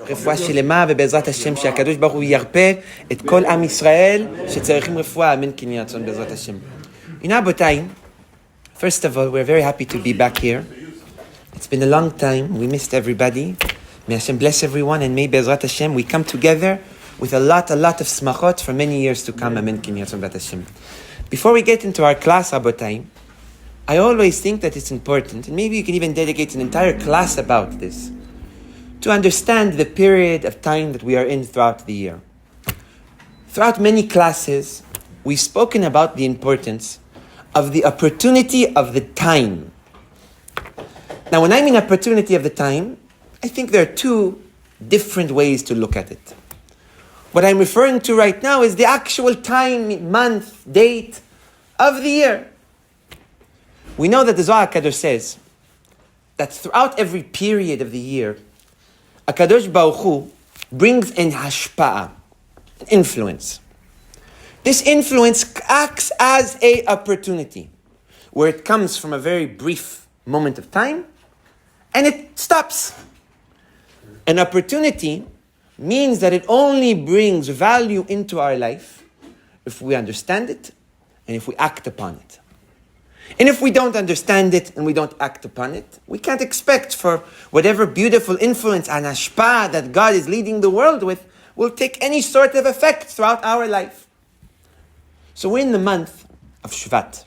רפואה שלמה, ובעזרת השם שהקדוש ברוך הוא ירפא את כל עם ישראל שצריכים רפואה, אמן כן יהי רצון בעזרת השם. הנה רבותיי, first of all, we're very happy to be back here. It's been a long time, we missed everybody. May Hashem bless everyone, and may בעזרת השם we come together with a lot of smachot for many years to come, amen כן יהי רצון בעזרת השם. Before we get into our class, רבותיי, I always think that it's important, and maybe you can even dedicate an entire class about this, to understand the period of time that we are in throughout the year. Throughout many classes, we've spoken about the importance of the opportunity of the time. Now, when I mean opportunity of the time, I think there are two different ways to look at it. What I'm referring to right now is the actual time, month, date of the year. We know that the Zohar HaKadosh says that throughout every period of the year, HaKadosh Baruch Hu brings an hashpa'ah, an influence. This influence acts as an opportunity, where it comes from a very brief moment of time, and it stops. An opportunity means that it only brings value into our life if we understand it and if we act upon it. And if we don't understand it and we don't act upon it, we can't expect for whatever beautiful influence and hashpah that God is leading the world with will take any sort of effect throughout our life. So we're in the month of Shevat.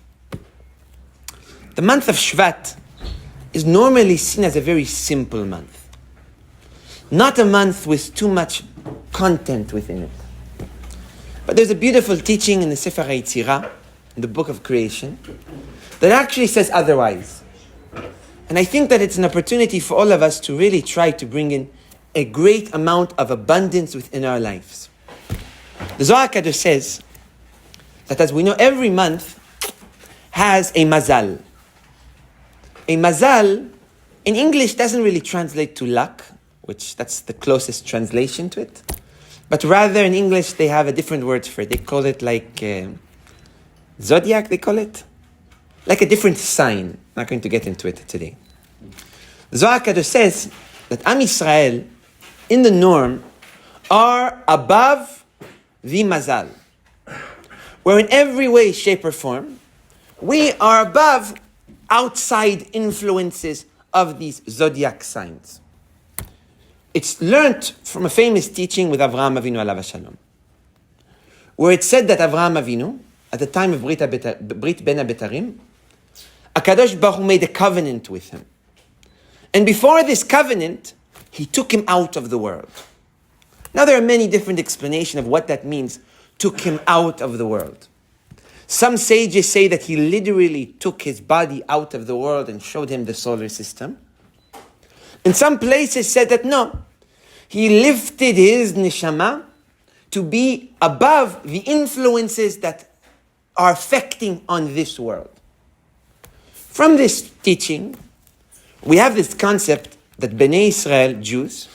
The month of Shevat is normally seen as a very simple month. Not a month with too much content within it. But there's a beautiful teaching in the Sefer HaYetzirah, in the book of creation, that actually says otherwise. And I think that it's an opportunity for all of us to really try to bring in a great amount of abundance within our lives. The Zohar HaKadosh says that, as we know, every month has a mazal. A mazal, in English, doesn't really translate to luck, which that's the closest translation to it. But rather, in English, they have a different word for it. They call it like zodiac, they call it. Like a different sign. I'm not going to get into it today. The Zohar HaKadosh says that Am Yisrael, in the norm, are above the mazal. Where in every way, shape, or form, we are above outside influences of these zodiac signs. It's learnt from a famous teaching with Avraham Avinu alav shalom, where it said that Avraham Avinu, at the time of Brit Ben HaBetarim, HaKadosh Baruch Hu made a covenant with him. And before this covenant, he took him out of the world. Now there are many different explanations of what that means, took him out of the world. Some sages say that he literally took his body out of the world and showed him the solar system. And some places said that no, he lifted his neshama to be above the influences that are affecting on this world. From this teaching, we have this concept that Bnei Israel, Jews,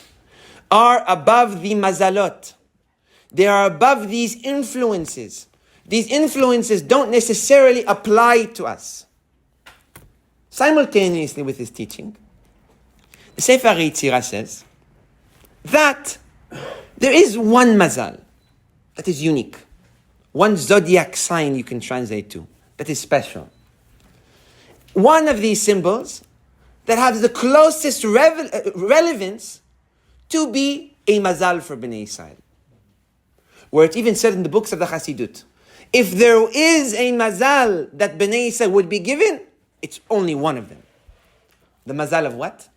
are above the mazalot. They are above these influences. These influences don't necessarily apply to us. Simultaneously with this teaching, the Sefer HaYetzirah says that there is one mazal that is unique. One zodiac sign you can translate to, that is special. One of these symbols that has the closest relevance to be a mazal for Bnei Israel. Where it even said in the books of the Chassidut, if there is a mazal that Bnei Israel would be given, it's only one of them. The mazal of what?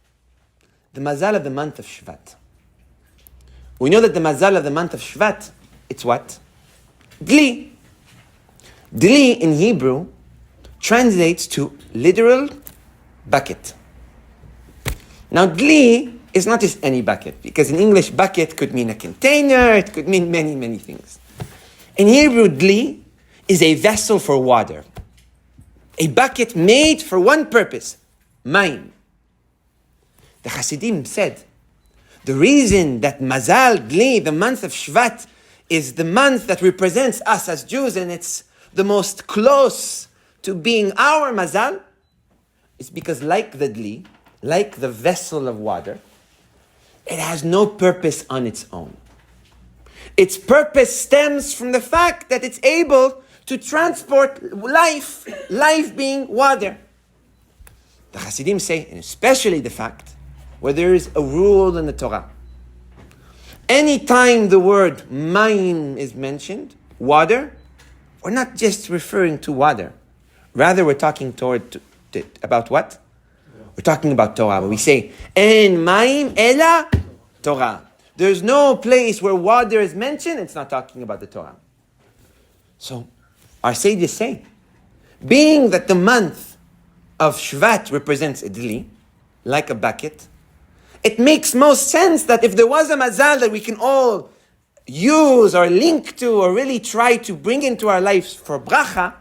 The mazal of the month of Shevat. We know that the mazal of the month of Shevat, it's what? Dli. Dli in Hebrew translates to literal bucket. Now, Dli is not just any bucket, because in English, bucket could mean a container, it could mean many, many things. In Hebrew, Dli is a vessel for water. A bucket made for one purpose, mayim. The Hasidim said, the reason that Mazal Dli, the month of Shevat, is the month that represents us as Jews, and it's the most close to being our Mazal, is because like the Dli, like the vessel of water, it has no purpose on its own. Its purpose stems from the fact that it's able to transport life being water. The Hasidim say, and especially the fact where there is a rule in the Torah. Anytime the word mayim is mentioned, water, we're not just referring to water. Rather, we're talking about what? We're talking about Torah. But we say, en mayim ela Torah. There's no place where water is mentioned, it's not talking about the Torah. So, our sages say, being that the month of Shevat represents a dili, like a bucket, it makes most sense that if there was a mazal that we can all use or link to or really try to bring into our lives for bracha,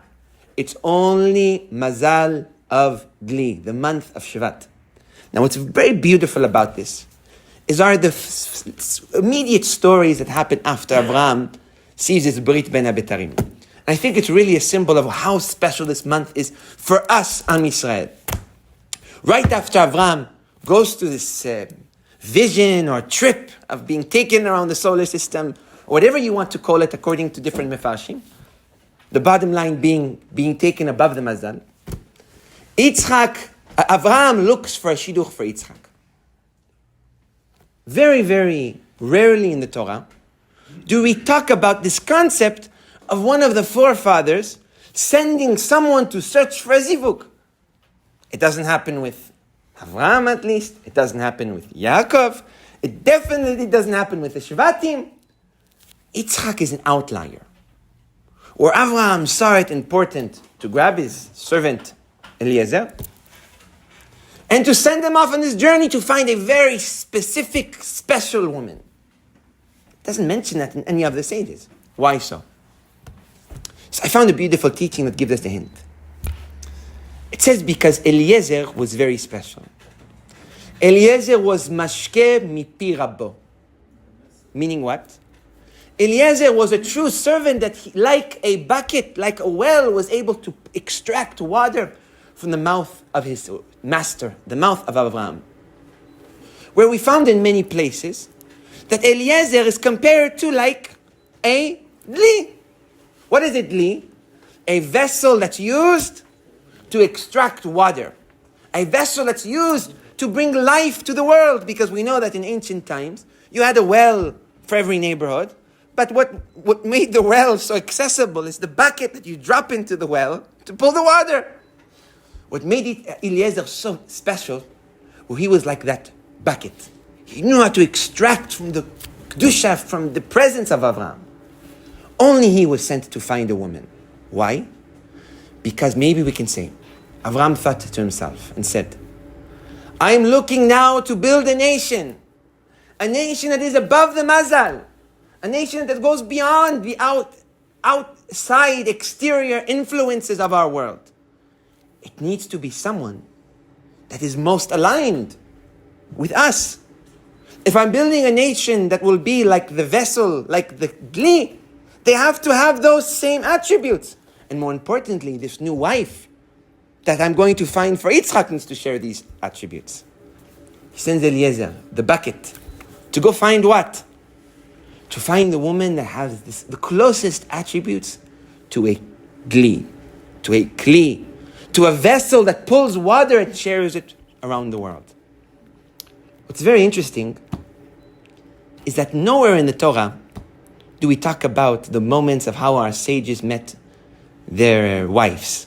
it's only mazal of dili, the month of Shevat. Now what's very beautiful about this are the immediate stories that happen after Abraham sees his Brit Ben HaBetarim. And I think it's really a symbol of how special this month is for us, Am Yisrael. Right after Abraham goes to this vision or trip of being taken around the solar system, or whatever you want to call it according to different mefarshim, the bottom line being taken above the mazal, Abraham looks for a shidduch for Yitzchak. Very, very rarely in the Torah do we talk about this concept of one of the forefathers sending someone to search for a zivug. It doesn't happen with Avraham, at least. It doesn't happen with Yaakov. It definitely doesn't happen with the Shevatim. Yitzchak is an outlier. Or Avraham saw it important to grab his servant Eliezer and to send him off on this journey to find a very specific, special woman. It doesn't mention that in any of the sages. Why so? So I found a beautiful teaching that gives us the hint. It says because Eliezer was very special. Eliezer was mashke mipi rabbo. Meaning what? Eliezer was a true servant that like a bucket, like a well, was able to extract water from the mouth of his master, the mouth of Abraham. Where we found in many places that Eliezer is compared to like a dli. What is a dli? A vessel that's used to extract water. A vessel that's used to bring life to the world, because we know that in ancient times, you had a well for every neighborhood, but what made the well so accessible is the bucket that you drop into the well to pull the water. What made Eliezer so special, well, he was like that bucket. He knew how to extract from the kedusha, from the presence of Avraham. Only he was sent to find a woman. Why? Because maybe we can say, Avraham thought to himself and said, I'm looking now to build a nation that is above the mazal, a nation that goes beyond the outside exterior influences of our world. It needs to be someone that is most aligned with us. If I'm building a nation that will be like the vessel, like the dli, they have to have those same attributes. And more importantly, this new wife that I'm going to find for Yitzchak needs to share these attributes. He sends Eliezer, the bucket, to go find what? To find the woman that has the closest attributes to a dli, to a kli, to a vessel that pulls water and shares it around the world. What's very interesting is that nowhere in the Torah do we talk about the moments of how our sages met their wives.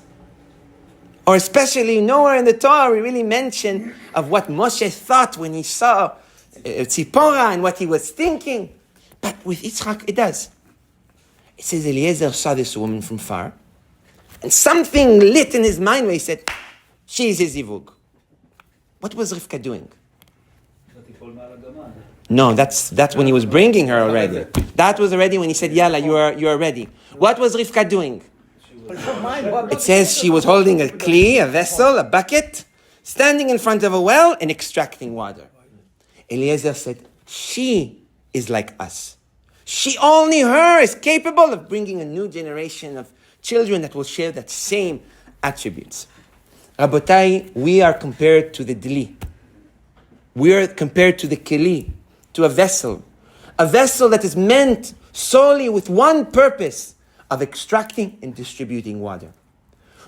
Or especially nowhere in the Torah we really mention of what Moshe thought when he saw Tzipora and what he was thinking. But with Yitzchak it does. It says Eliezer saw this woman from far, and something lit in his mind where he said, she is his zivug. What was Rivka doing? No, that's when he was bringing her already. That was already when he said, Yalla, you are ready. What was Rivka doing? It says she was holding a kli, a vessel, a bucket, standing in front of a well and extracting water. Eliezer said, she is like us. Only her is capable of bringing a new generation of children that will share that same attributes. Rabotai, we are compared to the dili. We are compared to the keli. to a vessel that is meant solely with one purpose of extracting and distributing water.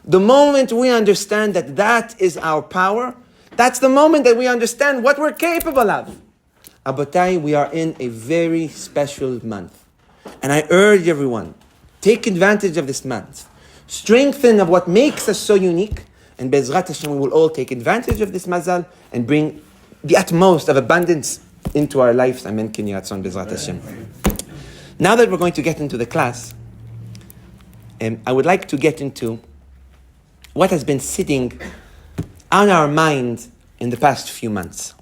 The moment we understand that that is our power, that's the moment that we understand what we're capable of. Abotai, we are in a very special month. And I urge everyone, take advantage of this month. Strengthen of what makes us so unique. And Bezrat Hashem, we will all take advantage of this mazal and bring the utmost of abundance into our lives. Amen. Ken Yirah Ratzon Bezrat Hashem. Now that we're going to get into the class, I would like to get into what has been sitting on our mind in the past few months.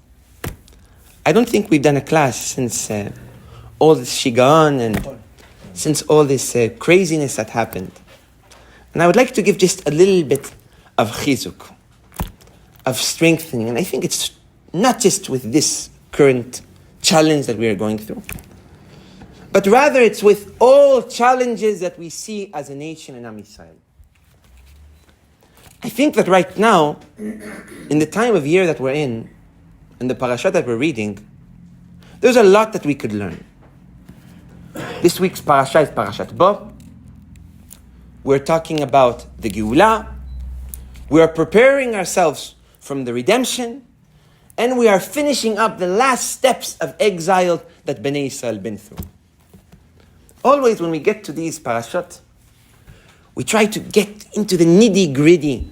I don't think we've done a class since all this shigaon and since all this craziness that happened. And I would like to give just a little bit of chizuk, of strengthening. And I think it's not just with this current challenge that we are going through, but rather it's with all challenges that we see as a nation in Am Yisrael. I think that right now, in the time of year that we're in the parasha that we're reading, there's a lot that we could learn. This week's parasha is Parashat Bo. We're talking about the Geulah. We are preparing ourselves from the redemption, and we are finishing up the last steps of exile that Bnei Yisrael been through. Always when we get to these parashot, we try to get into the nitty-gritty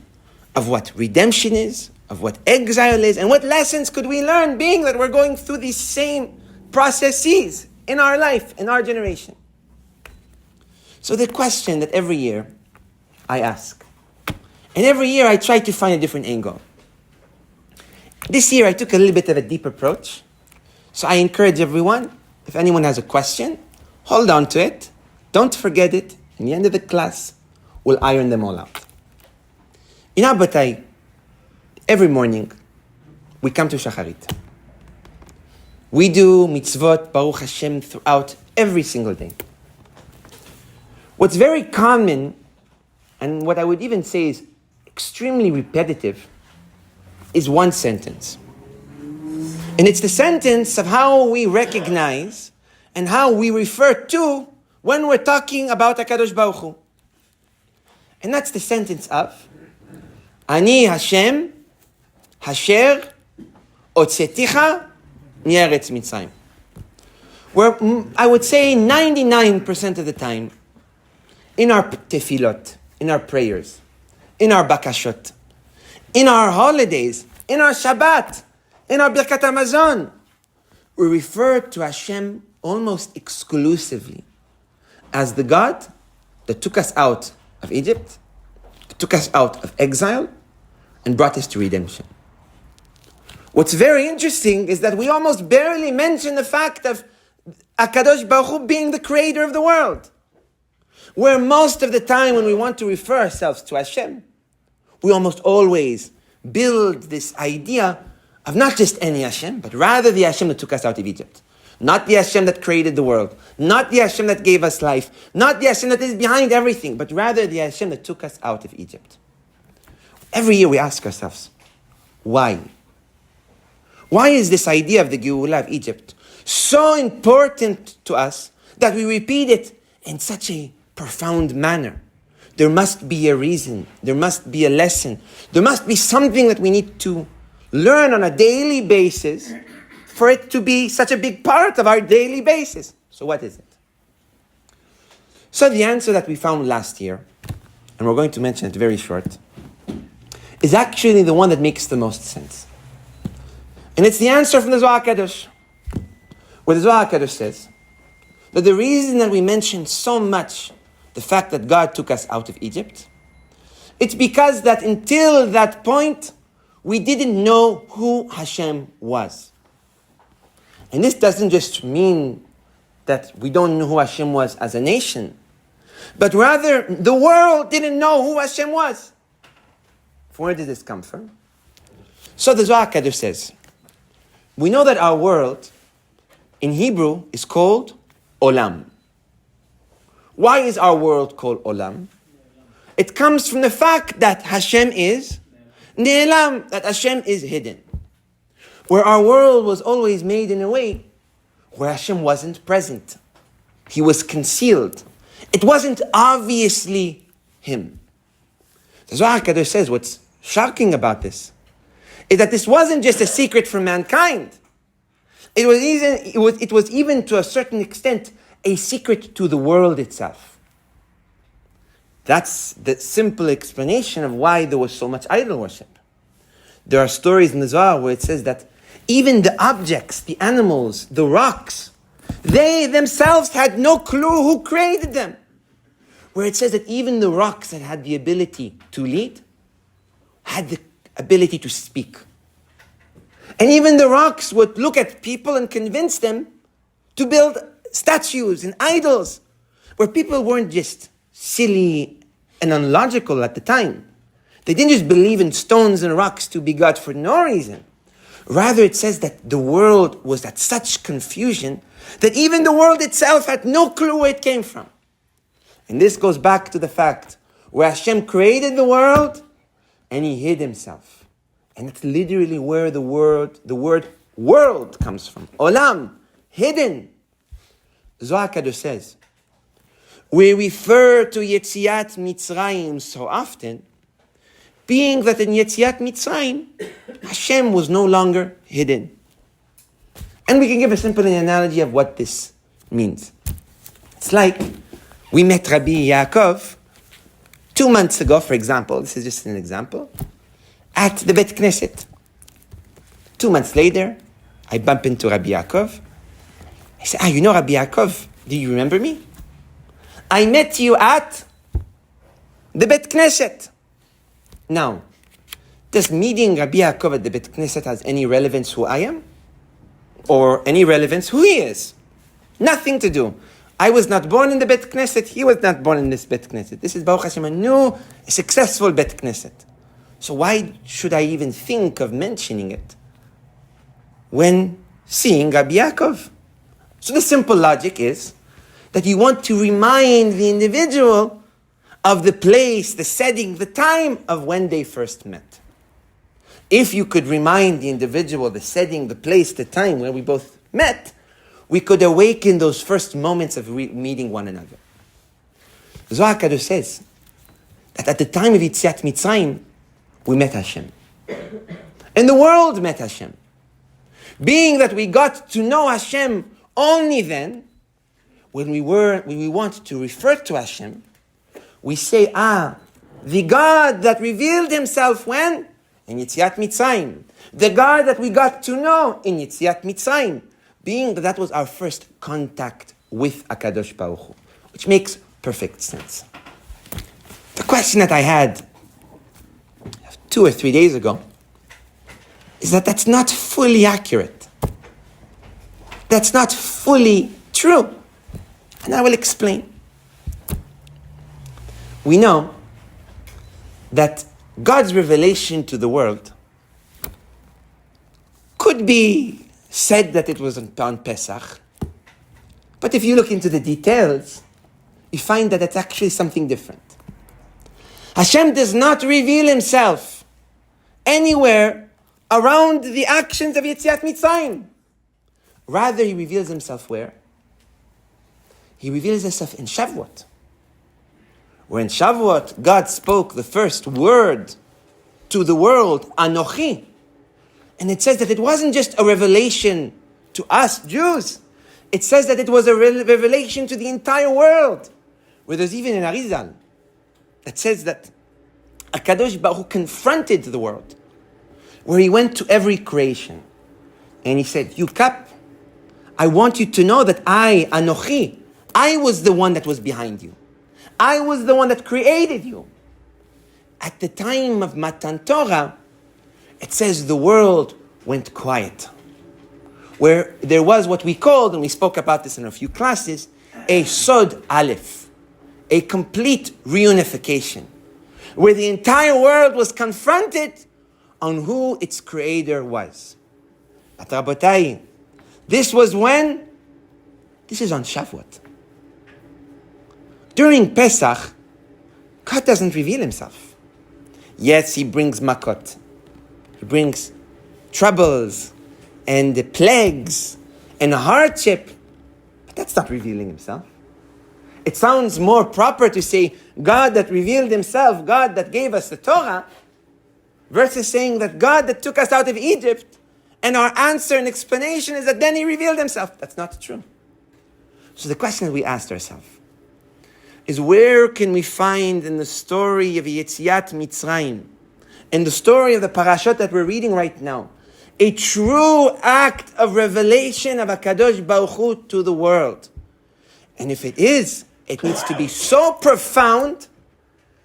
of what redemption is, of what exile is, and what lessons could we learn, being that we're going through these same processes in our life, in our generation. So the question that every year I ask, and every year I try to find a different angle. This year I took a little bit of a deep approach. So I encourage everyone, if anyone has a question, hold on to it. Don't forget it. In the end of the class, we'll iron them all out. In Abotai, every morning, we come to Shacharit. We do mitzvot, Baruch Hashem, throughout every single day. What's very common, and what I would even say is extremely repetitive, is one sentence. And it's the sentence of how we recognize and how we refer to when we're talking about HaKadosh Baruch Hu. And that's the sentence of Ani Hashem Hasher Otzeticha M'Eretz Mitzrayim. Where I would say 99% of the time, in our tefillot, in our prayers, in our bakashot, in our holidays, in our Shabbat, in our Birkat HaMazon, we refer to Hashem almost exclusively as the God that took us out of Egypt, that took us out of exile, and brought us to redemption. What's very interesting is that we almost barely mention the fact of HaKadosh Baruch Hu being the creator of the world. Where most of the time when we want to refer ourselves to Hashem, we almost always build this idea of not just any Hashem, but rather the Hashem that took us out of Egypt. Not the Hashem that created the world. Not the Hashem that gave us life. Not the Hashem that is behind everything, but rather the Hashem that took us out of Egypt. Every year we ask ourselves, why? Why is this idea of the Geulah of Egypt so important to us that we repeat it in such a profound manner? There must be a reason. There must be a lesson. There must be something that we need to learn on a daily basis for it to be such a big part of our daily basis. So what is it? So the answer that we found last year, and we're going to mention it very short, is actually the one that makes the most sense. And it's the answer from the Zohar HaKadosh, where the Zohar HaKadosh says that the reason that we mention so much the fact that God took us out of Egypt, it's because that until that point, we didn't know who Hashem was. And this doesn't just mean that we don't know who Hashem was as a nation, but rather the world didn't know who Hashem was. From where did this come from? So the Zohar HaKadosh says, we know that our world in Hebrew is called Olam. Why is our world called Olam? It comes from the fact that Hashem is Ne'elam, that Hashem is hidden. Where our world was always made in a way where Hashem wasn't present. He was concealed. It wasn't obviously Him. The Zohar HaKadosh says what's shocking about this is that this wasn't just a secret from mankind. It was even to a certain extent a secret to the world itself. That's the simple explanation of why there was so much idol worship. There are stories in the Zohar where it says that even the objects, the animals, the rocks, they themselves had no clue who created them. Where it says that even the rocks that had the ability to lead had the ability to speak. And even the rocks would look at people and convince them to build statues and idols, where people weren't just silly and unlogical at the time. They didn't just believe in stones and rocks to be God for no reason. Rather, it says that the world was at such confusion that even the world itself had no clue where it came from. And this goes back to the fact where Hashem created the world and He hid Himself. And that's literally where the word world comes from. Olam, hidden. Zohar HaKadosh says, we refer to Yetziat Mitzrayim so often, being that in Yetziat Mitzrayim, Hashem was no longer hidden. And we can give a simple analogy of what this means. It's like we met Rabbi Yaakov 2 months ago, for example. This is just an example. At the Bet Knesset. 2 months later, I bump into Rabbi Yaakov. I say, you know Rabbi Yaakov, do you remember me? I met you at the Bet Knesset. Now, does meeting Rabbi Yaakov at the Bet Knesset has any relevance who I am? Or any relevance who he is? Nothing to do. I was not born in the Bet Knesset, he was not born in this Bet Knesset. This is Baruch Hashem, a new, successful Bet Knesset. So why should I even think of mentioning it when seeing Rabbi Yaakov? So the simple logic is that you want to remind the individual of the place, the setting, the time of when they first met. If you could remind the individual, the setting, the place, the time where we both met, we could awaken those first moments of meeting one another. Zohar HaKadosh says that at the time of Yetziat Mitzrayim, we met Hashem. And the world met Hashem. Being that we got to know Hashem only then, when we want to refer to Hashem, we say, the God that revealed Himself when? In Yetziat Mitzrayim. The God that we got to know in Yetziat Mitzrayim. Being that was our first contact with HaKadosh Baruch Hu. Which makes perfect sense. The question that I had 2 or 3 days ago is that's not fully accurate. That's not fully true. And I will explain. We know that God's revelation to the world could be said that it was on Pesach. But if you look into the details, you find that it's actually something different. Hashem does not reveal Himself anywhere around the actions of Yetziat Mitzrayim. Rather, He reveals Himself where? He reveals Himself in Shavuot. Where in Shavuot, God spoke the first word to the world, Anochi. And it says that it wasn't just a revelation to us Jews. It says that it was a revelation to the entire world. Where there's even an Arizal that says that HaKadosh Baruch Hu confronted the world. Where He went to every creation. And He said, Yukap, I want you to know that I, Anochi, I was the one that was behind you. I was the one that created you. At the time of Matan Torah, it says the world went quiet. Where there was what we called, and we spoke about this in a few classes, a Sod Aleph, a complete reunification. Where the entire world was confronted on who its creator was. But Rabotai, this was when? This is on Shavuot. During Pesach, God doesn't reveal Himself. Yes, He brings makot. He brings troubles and the plagues and hardship, but that's not revealing himself. It sounds more proper to say God that revealed himself, God that gave us the Torah, versus saying that God that took us out of Egypt, and our answer and explanation is that then he revealed himself. That's not true. So the question that we asked ourselves is, where can we find in the story of Yetziat Mitzrayim, in the story of the parashot that we're reading right now, a true act of revelation of HaKadosh Baruch Hu to the world? And if it is, it needs to be so profound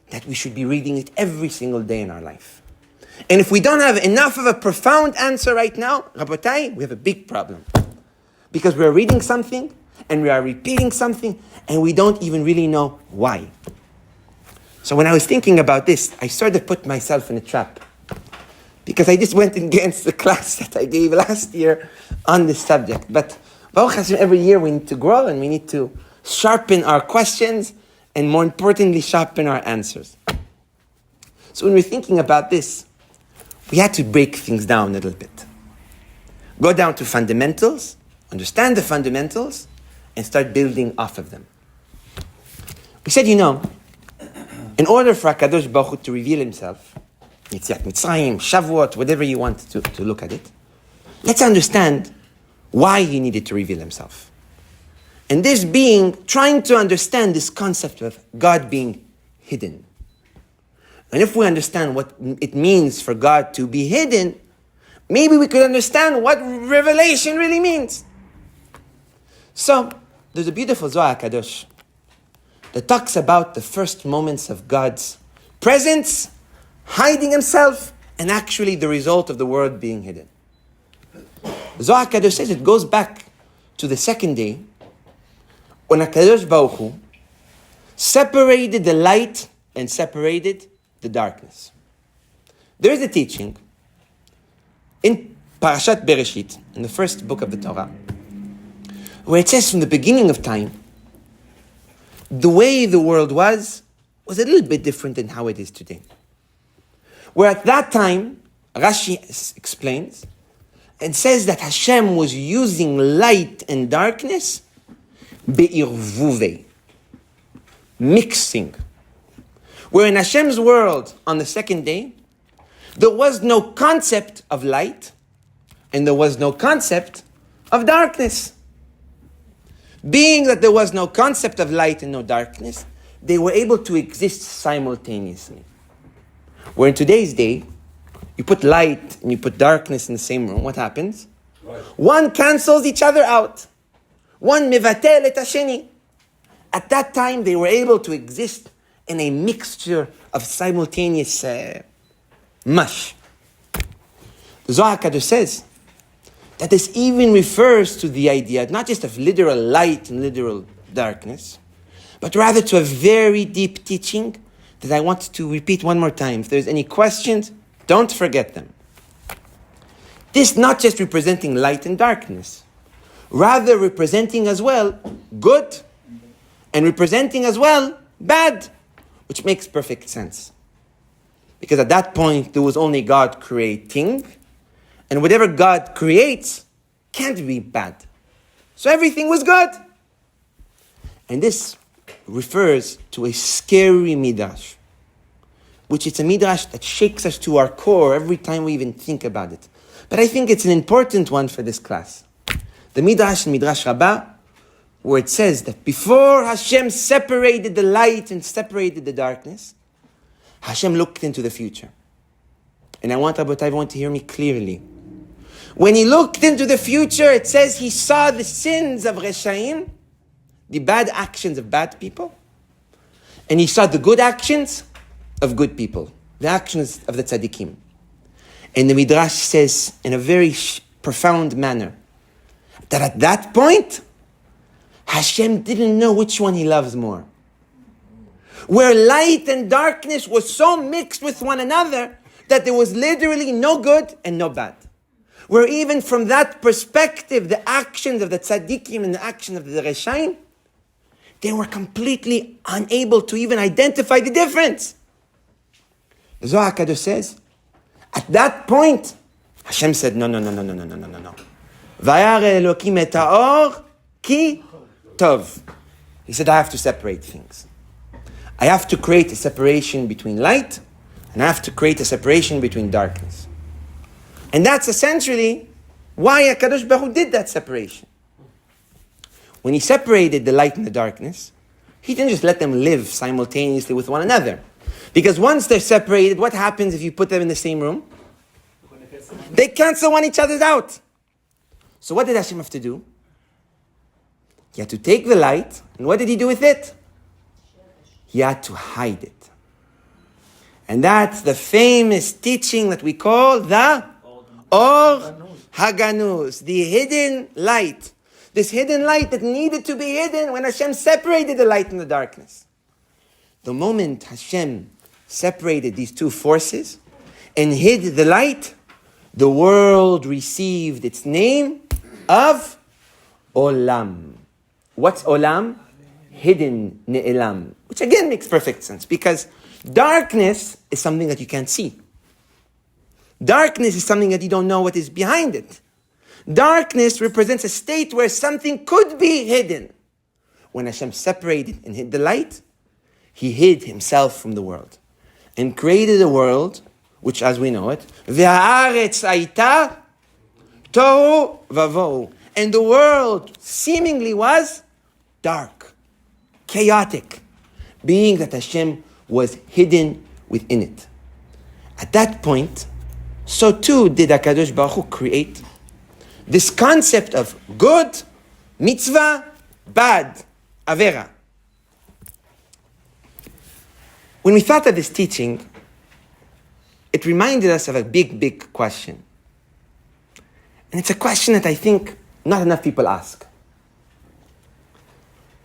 that we should be reading it every single day in our life. And if we don't have enough of a profound answer right now, Rabotai, we have a big problem. Because we're reading something, and we are repeating something, and we don't even really know why. So when I was thinking about this, I started to put myself in a trap. Because I just went against the class that I gave last year on this subject. But Baruch Hashem, every year we need to grow, and we need to sharpen our questions, and more importantly, sharpen our answers. So when we're thinking about this, we had to break things down a little bit. Go down to fundamentals, understand the fundamentals, and start building off of them. We said, in order for HaKadosh Baruch Hu to reveal himself, Yetziat Mitzrayim, Shavuot, whatever you want to look at it, let's understand why he needed to reveal himself. And this being, trying to understand this concept of God being hidden. And if we understand what it means for God to be hidden, maybe we could understand what revelation really means. So, there's a beautiful Zohar Kadosh that talks about the first moments of God's presence, hiding himself, and actually the result of the world being hidden. Zohar Kadosh says it goes back to the second day when HaKadosh Baruch Hu separated the light and separated the darkness. There is a teaching in Parashat Bereshit, in the first book of the Torah, where it says from the beginning of time, the way the world was a little bit different than how it is today. Where at that time, Rashi explains, and says that Hashem was using light and darkness, be'irvuve, mixing. Where in Hashem's world, on the second day, there was no concept of light, and there was no concept of darkness. Being that there was no concept of light and no darkness, they were able to exist simultaneously. Where in today's day, you put light and you put darkness in the same room, what happens? Right. One cancels each other out. One mevatel et hasheni. At that time, they were able to exist in a mixture of simultaneous mush. The Zohar Kadosh says that this even refers to the idea not just of literal light and literal darkness, but rather to a very deep teaching that I want to repeat one more time. If there's any questions, don't forget them. This not just representing light and darkness, rather representing as well good and representing as well bad, which makes perfect sense. Because at that point, there was only God creating, and whatever God creates can't be bad. So everything was good. And this refers to a scary midrash, which is a midrash that shakes us to our core every time we even think about it. But I think it's an important one for this class. The midrash in Midrash Rabbah, where it says that before Hashem separated the light and separated the darkness, Hashem looked into the future. And I want everyone to hear me clearly. When he looked into the future, it says he saw the sins of Reshaim, the bad actions of bad people, and he saw the good actions of good people, the actions of the tzaddikim. And the Midrash says in a very profound manner that at that point, Hashem didn't know which one he loves more. Where light and darkness was so mixed with one another that there was literally no good and no bad. Where even from that perspective, the actions of the tzaddikim and the actions of the reshaim, they were completely unable to even identify the difference. The Zohar Kadosh says, at that point, Hashem said, no. Vayare Elokim et ha'or ki tov. He said, I have to separate things. I have to create a separation between light, and I have to create a separation between darkness. And that's essentially why HaKadosh Baruch Hu did that separation. When he separated the light and the darkness, he didn't just let them live simultaneously with one another. Because once they're separated, what happens if you put them in the same room? They cancel one each other out. So what did Hashem have to do? He had to take the light, and what did he do with it? He had to hide it. And that's the famous teaching that we call the Or Haganus, the hidden light. This hidden light that needed to be hidden when Hashem separated the light and the darkness. The moment Hashem separated these two forces and hid the light, the world received its name of Olam. What's Olam? Hidden, Ne'elam. Which again makes perfect sense, because darkness is something that you can't see. Darkness is something that you don't know what is behind it. Darkness represents a state where something could be hidden. When Hashem separated and hid the light, he hid himself from the world and created a world which, as we know it, Ve'haaretz hayta tohu vavohu. And the world seemingly was dark, chaotic, being that Hashem was hidden within it. At that point, so too did HaKadosh Baruch Hu create this concept of good, mitzvah, bad, avera. When we thought of this teaching, it reminded us of a big, big question. And it's a question that I think not enough people ask.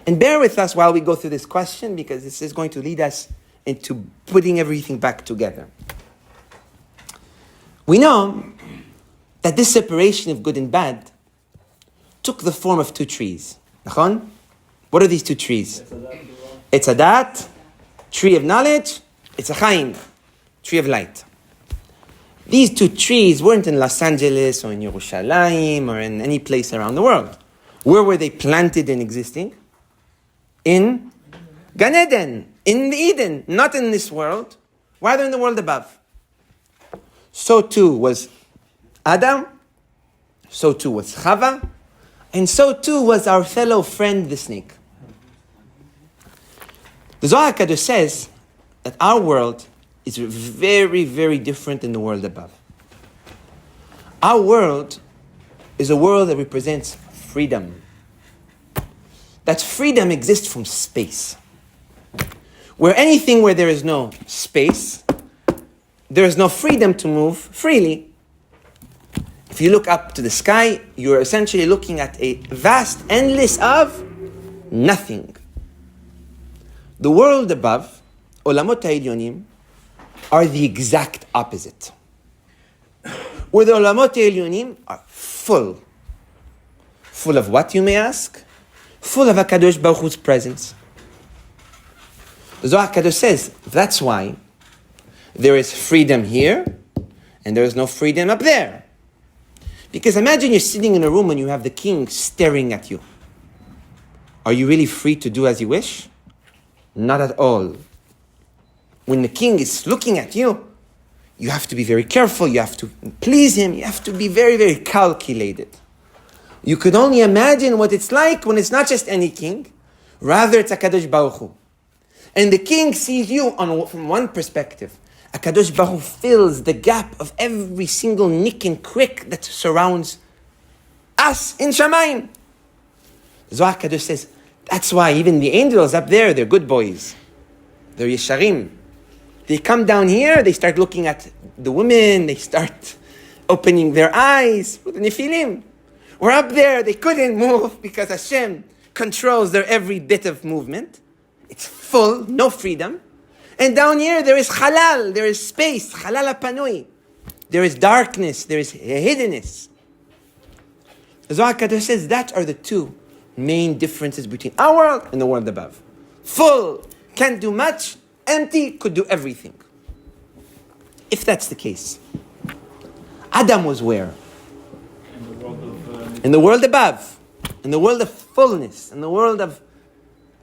And bear with us while we go through this question, because this is going to lead us into putting everything back together. We know that this separation of good and bad took the form of two trees. Nachon? What are these two trees? It's a dat, tree of knowledge. It's a chaim, tree of light. These two trees weren't in Los Angeles or in Yerushalayim or in any place around the world. Where were they planted and existing? In Gan Eden, in Eden, not in this world, rather in the world above. So too was Adam, so too was Chava, and so too was our fellow friend, the snake. The Zohar HaKadosh says that our world is very, very different than the world above. Our world is a world that represents freedom. That freedom exists from space. Where there is no space, there is no freedom to move freely. If you look up to the sky, you're essentially looking at a vast, endless of nothing. The world above, Olamot HaElyonim, are the exact opposite. Where the Olamot HaElyonim are full. Full of what, you may ask? Full of HaKadosh Baruch Hu's presence. The Zohar HaKadosh says, that's why there is freedom here, and there is no freedom up there. Because imagine you're sitting in a room and you have the king staring at you. Are you really free to do as you wish? Not at all. When the king is looking at you, you have to be very careful, you have to please him, you have to be very, very calculated. You could only imagine what it's like when it's not just any king, rather it's HaKadosh Baruch Hu. And the king sees you from one perspective. HaKadosh Baruch Hu fills the gap of every single nick and crick that surrounds us in Shamayim. Zohar HaKadosh says, that's why even the angels up there, they're good boys. They're Yesharim. They come down here, they start looking at the women, they start opening their eyes with the Nephilim. We're up there, they couldn't move because Hashem controls their every bit of movement. It's full, no freedom. And down here there is halal, there is space, halal apanui. There is darkness, there is hiddenness. The Zohar HaKadosh says that are the two main differences between our world and the world above. Full, can't do much. Empty, could do everything. If that's the case, Adam was where? In the world of In the world above, in the world of fullness, in the world of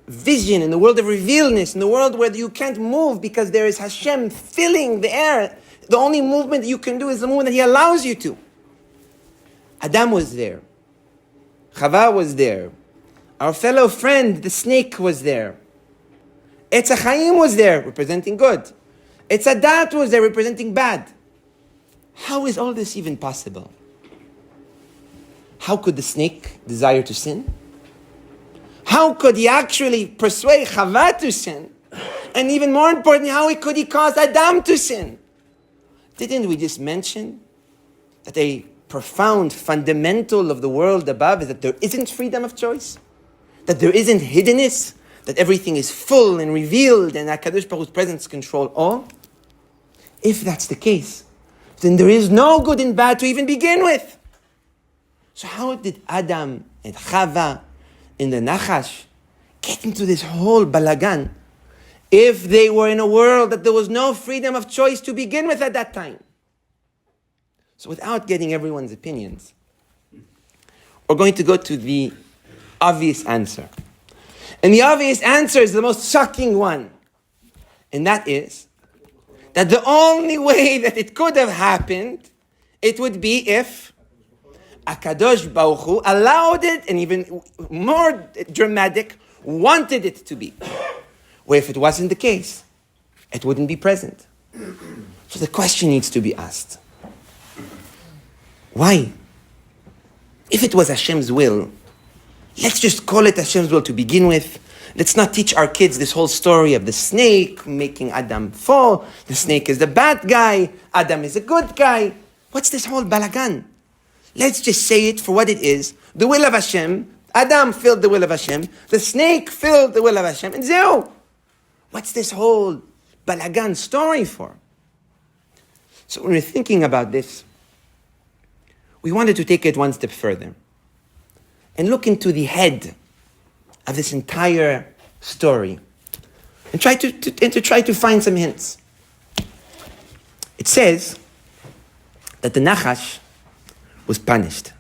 vision, in the world of revealedness, in the world where you can't move because there is Hashem filling the air, the only movement you can do is the movement that He allows you to. Adam was there. Chava was there. Our fellow friend, the snake, was there. Etz HaChaim was there, representing good. Etz HaDat was there, representing bad. How is all this even possible? How could the snake desire to sin? How could he actually persuade Chava to sin? And even more importantly, how could he cause Adam to sin? Didn't we just mention that a profound fundamental of the world above is that there isn't freedom of choice? That there isn't hiddenness? That everything is full and revealed and HaKadosh Baruch Hu's presence control all? If that's the case, then there is no good and bad to even begin with. So how did Adam and Chava in the Nachash get into this whole balagan if they were in a world that there was no freedom of choice to begin with at that time? So without getting everyone's opinions, we're going to go to the obvious answer. And the obvious answer is the most shocking one. And that is that the only way that it could have happened, it would be if HaKadosh Baruch Hu allowed it, and even more dramatic, wanted it to be. Where if it wasn't the case, it wouldn't be present. So the question needs to be asked. Why? If it was Hashem's will, let's just call it Hashem's will to begin with. Let's not teach our kids this whole story of the snake making Adam fall. The snake is the bad guy. Adam is a good guy. What's this whole balagan? Let's just say it for what it is. The will of Hashem. Adam filled the will of Hashem. The snake filled the will of Hashem. And zero. What's this whole balagan story for? So when we're thinking about this, we wanted to take it one step further and look into the head of this entire story and try to find some hints. It says that the Nachash was punished.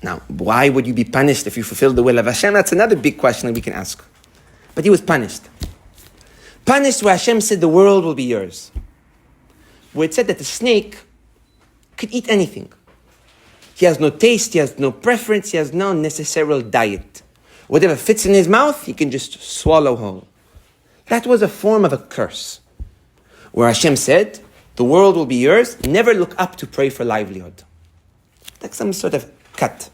Now, why would you be punished if you fulfilled the will of Hashem? That's another big question that we can ask. But he was punished. Punished where Hashem said the world will be yours. Where it said that the snake could eat anything. He has no taste, he has no preference, he has no necessary diet. Whatever fits in his mouth, he can just swallow whole. That was a form of a curse. Where Hashem said, the world will be yours, never look up to pray for livelihood. Like some sort of cut.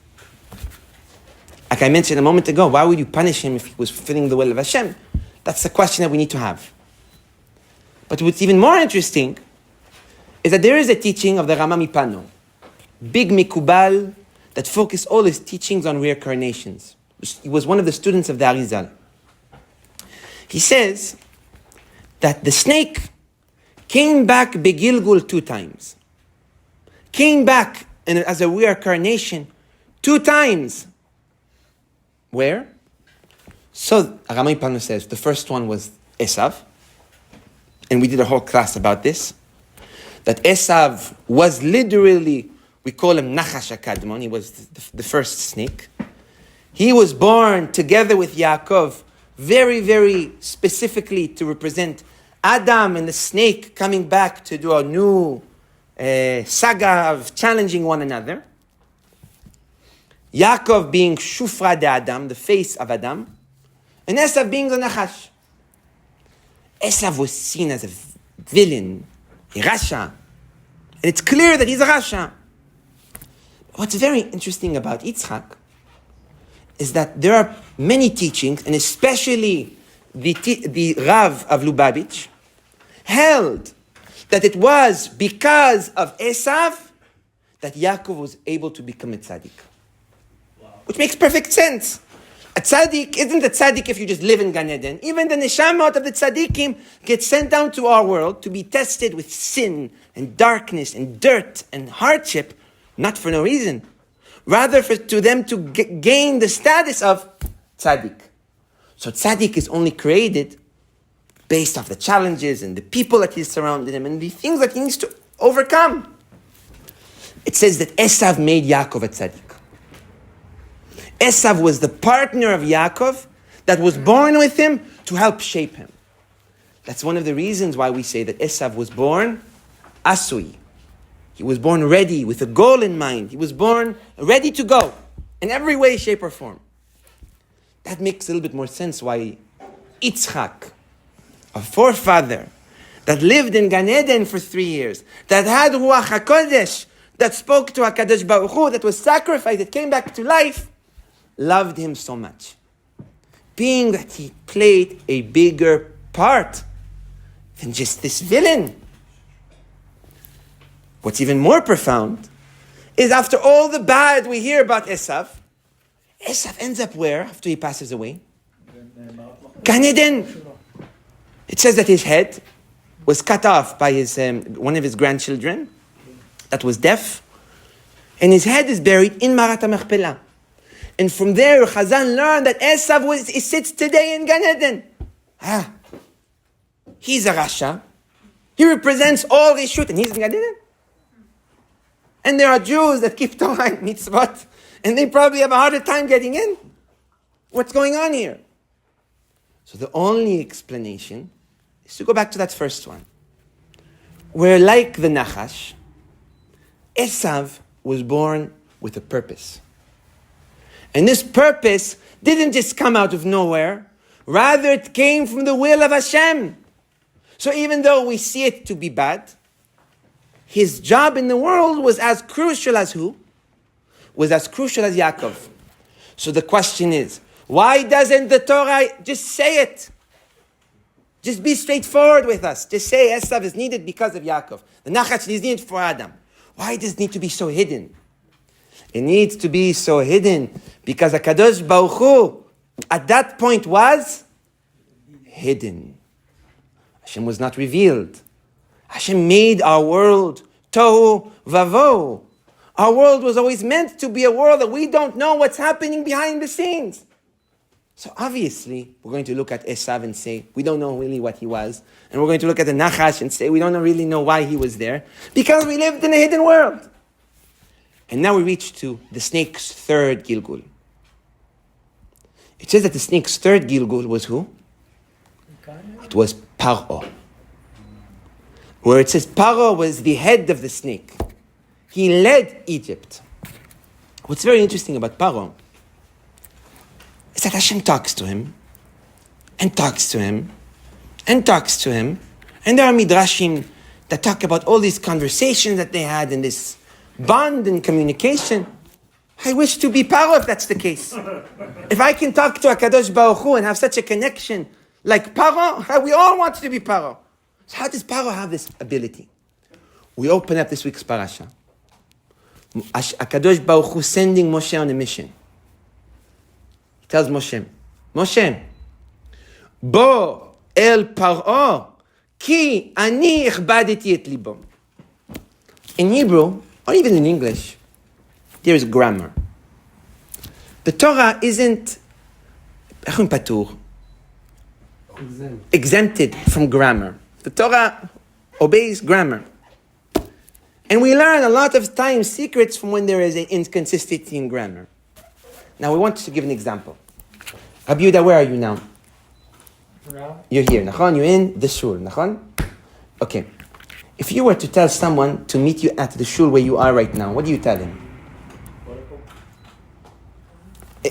Like I mentioned a moment ago, why would you punish him if he was fulfilling the will of Hashem? That's the question that we need to have. But what's even more interesting is that there is a teaching of the Rama Mipano, big Mikubal, that focused all his teachings on reincarnations. He was one of the students of the Arizal. He says that the snake came back Begilgul 2 times. Came back as a reincarnation 2 times. Where? So Rama Mipano says the first one was Esav, and we did a whole class about this. That Esav was literally, we call him Nachash HaKadmon, he was the first snake. He was born together with Yaakov, very, very specifically to represent Adam and the snake coming back to do a new saga of challenging one another. Yaakov being Shufra de Adam, the face of Adam, and Esav being the Nachash. Esav was seen as a villain, a Rasha. And it's clear that he's a Rasha. What's very interesting about Yitzchak is that there are many teachings, and especially the Rav of Lubavitch, held that it was because of Esav that Yaakov was able to become a tzaddik. Wow. Which makes perfect sense. A tzaddik isn't a tzaddik if you just live in Gan Eden. Even the neshamot of the tzaddikim get sent down to our world to be tested with sin and darkness and dirt and hardship, not for no reason. Rather to them to gain the status of tzaddik. So tzaddik is only created based off the challenges and the people that he's surrounded him and the things that he needs to overcome. It says that Esav made Yaakov a tzaddik. Esav was the partner of Yaakov that was born with him to help shape him. That's one of the reasons why we say that Esav was born Asui. He was born ready, with a goal in mind. He was born ready to go in every way, shape, or form. That makes a little bit more sense why Yitzchak, a forefather that lived in Gan Eden for 3 years, that had Ruach HaKodesh, that spoke to HaKadosh Baruch Hu, that was sacrificed, that came back to life, loved him so much. Being that he played a bigger part than just this villain. What's even more profound is after all the bad we hear about Esav, Esav ends up where after he passes away? Gan Eden. It says that his head was cut off by his one of his grandchildren that was deaf, and his head is buried in Marat HaMachpelah. And from there, Chazan learned that Esav he sits today in Gan Eden. He's a Rasha. He represents all Rishut, and he's in Gan Eden. And there are Jews that keep Torah and mitzvot, and they probably have a harder time getting in. What's going on here? So the only explanation is to go back to that first one. Where, like the Nachash, Esav was born with a purpose. And this purpose didn't just come out of nowhere. Rather, it came from the will of Hashem. So even though we see it to be bad, his job in the world was as crucial as who? Was as crucial as Yaakov. So the question is, why doesn't the Torah just say it? Just be straightforward with us. Just say Esav is needed because of Yaakov. The Nachash is needed for Adam. Why does it need to be so hidden? It needs to be so hidden because HaKadosh Baruch Hu at that point was hidden. Hashem was not revealed. Hashem made our world tohu vavo. Our world was always meant to be a world that we don't know what's happening behind the scenes. So obviously, we're going to look at Esav and say, we don't know really what he was. And we're going to look at the Nachash and say, we don't really know why he was there. Because we lived in a hidden world. And now we reach to the snake's third Gilgul. It says that the snake's third Gilgul was who? It was Paro. Where it says Paro was the head of the snake. He led Egypt. What's very interesting about Paro is that Hashem talks to him, and talks to him, and talks to him. And there are midrashim that talk about all these conversations that they had and this bond and communication. I wish to be Paro if that's the case. If I can talk to HaKadosh Baruch Hu and have such a connection like Paro, we all want to be Paro. So how does Paro have this ability? We open up this week's parasha. HaKadosh Baruch Hu sending Moshe on a mission. He tells Moshe, Moshe, Bo el Paro, ki ani ichbadeti et libo. In Hebrew, or even in English, there is grammar. The Torah isn't exempted from grammar. The Torah obeys grammar. And we learn a lot of times secrets from when there is an inconsistency in grammar. Now we want to give an example. Rabbi Yehuda, where are you now? You're here, Nachon? You're in the shul, Nachon? Okay. If you were to tell someone to meet you at the shul where you are right now, what do you tell him?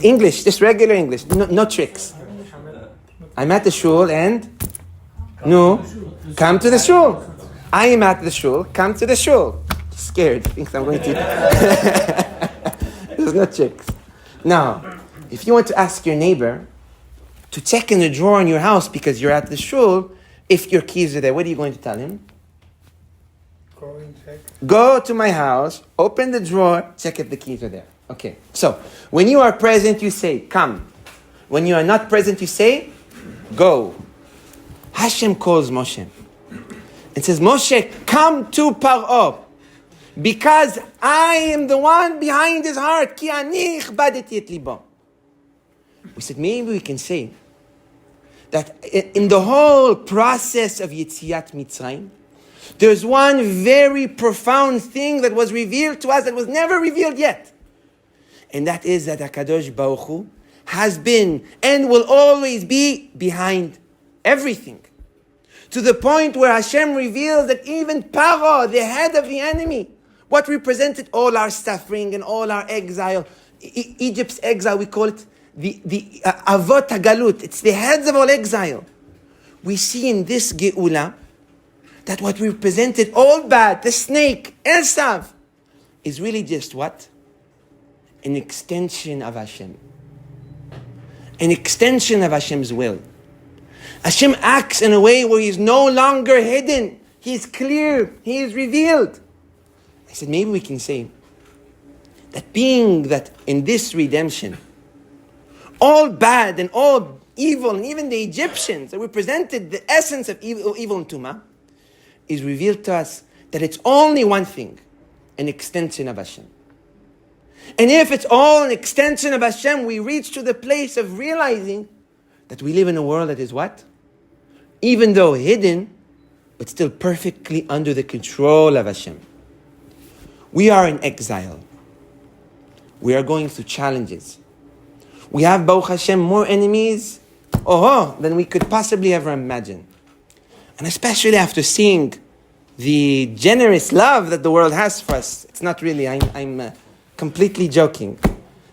English, just regular English, no tricks. I'm at the shul and? No, come to the shul. I am at the shul, come to the shul. Scared, thinks I'm going to. There's no tricks. Now, if you want to ask your neighbor to check in the drawer in your house because you're at the shul, if your keys are there, what are you going to tell him? Go and check. Go to my house, open the drawer, check if the keys are there. Okay, so when you are present, you say, come. When you are not present, you say, go. Hashem calls Moshe. It says, Moshe, come to Paro. Because I am the one behind his heart. Ki ani ichbadeti et libo. We said, maybe we can say that in the whole process of Yetziat Mitzrayim, There's one very profound thing that was revealed to us that was never revealed yet. And that is that HaKadosh Baruch Hu has been and will always be behind everything. To the point where Hashem reveals that even pharaoh, the head of the enemy, what represented all our suffering and all our exile, Egypt's exile, we call it the Avot HaGalut. It's the heads of all exile. We see in this Geula that what represented all bad, the snake, Esav, is really just what? An extension of Hashem. An extension of Hashem's will. Hashem acts in a way where He is no longer hidden. He is clear. He is revealed. I said, maybe we can say that being that in this redemption, all bad and all evil, and even the Egyptians that represented the essence of evil and Tumah, is revealed to us that it's only one thing, an extension of Hashem. And if it's all an extension of Hashem, we reach to the place of realizing that we live in a world that is what? Even though hidden, but still perfectly under the control of Hashem. We are in exile. We are going through challenges. We have, Baruch Hashem, more enemies than we could possibly ever imagine. And especially after seeing the generous love that the world has for us. It's not really, I'm completely joking.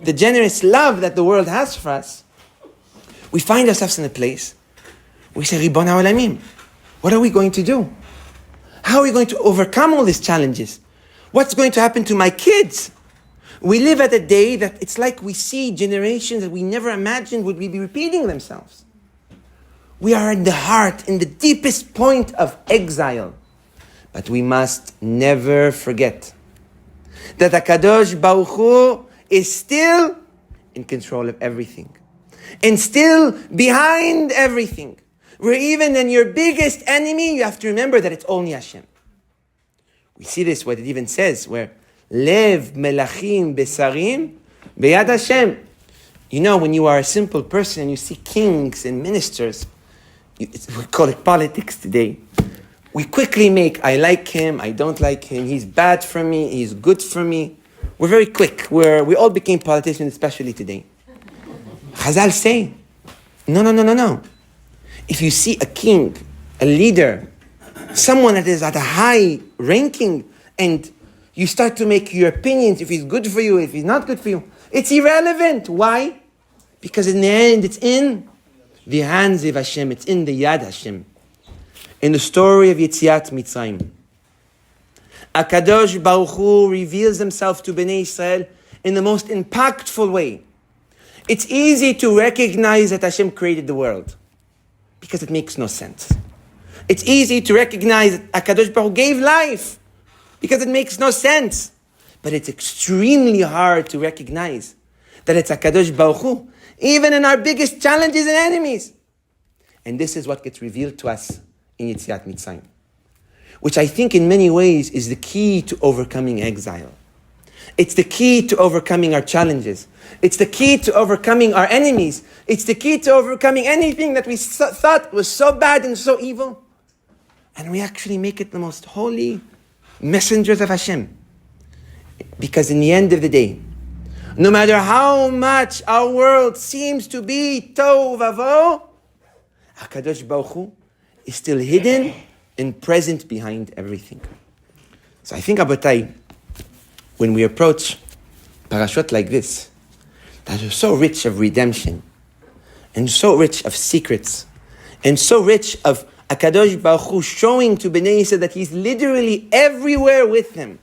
The generous love that the world has for us. We find ourselves in a place where we say, Ribbon HaOlamim, what are we going to do? How are we going to overcome all these challenges? What's going to happen to my kids? We live at a day that it's like we see generations that we never imagined would be repeating themselves. We are in the heart, in the deepest point of exile. But we must never forget that HaKadosh Baruch Hu is still in control of everything. And still behind everything. Where even in your biggest enemy, you have to remember that it's only Hashem. We see this, what it even says, where Lev melachim besarim beyad Hashem. You know, when you are a simple person and you see kings and ministers, we call it politics today. We quickly make, I like him, I don't like him, he's bad for me, he's good for me. We're very quick. We all became politicians, especially today. Chazal say, no. If you see a king, a leader, someone that is at a high ranking, and you start to make your opinions, if he's good for you, if he's not good for you, it's irrelevant. Why? Because in the end, it's in the hands of Hashem. It's in the Yad Hashem. In the story of Yetziat Mitzrayim, HaKadosh Baruch Hu reveals Himself to Bnei Israel in the most impactful way. It's easy to recognize that Hashem created the world because it makes no sense. It's easy to recognize that HaKadosh Baruch Hu gave life because it makes no sense. But it's extremely hard to recognize that it's HaKadosh Baruch Hu, even in our biggest challenges and enemies. And this is what gets revealed to us in Yetziat Mitzrayim, which I think in many ways is the key to overcoming exile. It's the key to overcoming our challenges. It's the key to overcoming our enemies. It's the key to overcoming anything that we thought was so bad and so evil. And we actually make it the most holy messengers of Hashem. Because in the end of the day, no matter how much our world seems to be tohu vavohu, HaKadosh Baruch Hu is still hidden and present behind everything. So I think, Abotai, when we approach parashot like this, that are so rich of redemption, and so rich of secrets, and so rich of HaKadosh Baruch Hu showing to Bnei Yisrael that He's literally everywhere with them,